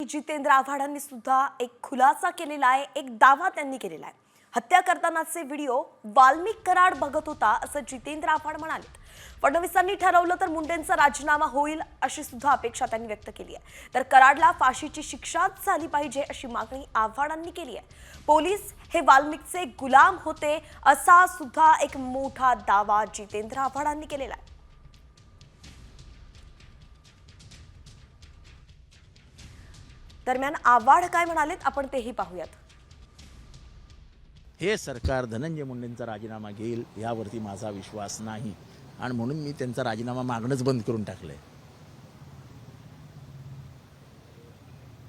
जितेंद्र आव्हाडांनी सुद्धा एक खुलासा केलेला आहे, एक दावा त्यांनी केलेला आहे। हत्या करतानाचे व्हिडिओ वाल्मिक कराड बघत होता असं जितेंद्र आव्हाड म्हणाले। फडणवीसांनी ठरवलं तर मुंडेंचा राजीनामा होईल अशी सुद्धा अपेक्षा त्यांनी व्यक्त केली आहे। तर कराडला फाशीची शिक्षाच झाली पाहिजे अशी मागणी आव्हाडांनी केली आहे। पोलीस हे वाल्मिकचे गुलाम होते असा सुद्धा एक मोठा दावा जितेंद्र आव्हाडांनी केलेला आहे। दरम्यान आव्हाड काय म्हणालेत आपण तेही पाहूयात। हे सरकार धनंजय मुंडेंचा राजीनामा घेईल यावरती माझा विश्वास नाही आणि म्हणून मी त्यांचा राजीनामा मागणंच बंद करून टाकलंय।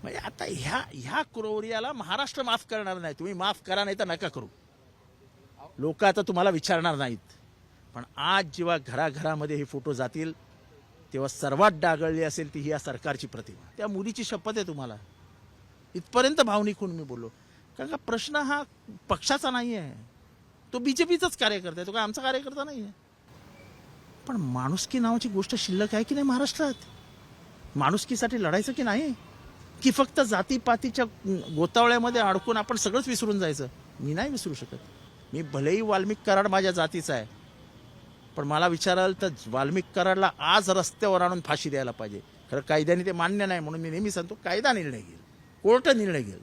म्हणजे आता ह्या क्रोरियाला महाराष्ट्र माफ करणार नाही। तुम्ही माफ करा नाही तर नका करू। लोक आता तुम्हाला विचारणार नाहीत। पण आज जेव्हा घराघरामध्ये हे फोटो जातील तेव्हा सर्वात डागळली असेल ती ही या सरकारची प्रतिमा। त्या मुलीची शपथ आहे तुम्हाला। इथपर्यंत भावनिक होऊन मी बोललो, कारण का प्रश्न हा पक्षाचा नाही आहे, तो बीजेपीचाच कार्यकर्ता आहे, तो काय आमचा कार्यकर्ता नाही आहे। पण माणुसकी नावाची गोष्ट शिल्लक आहे की नाही महाराष्ट्रात? माणुसकीसाठी लढायचं की नाही, की फक्त जातीपातीच्या गोतावळ्यामध्ये अडकून आपण सगळंच विसरून जायचं? मी नाही विसरू शकत। मी भलेही वाल्मिक कराड माझ्या जातीचा आहे, पण मला विचाराल तर वाल्मिक कराडला आज रस्त्यावर आणून फाशी द्यायला पाहिजे। खरं कायद्याने ते मान्य नाही, म्हणून मी नेहमी सांगतो कायदा निर्णय घेईल, कोर्ट निर्णय घेईल।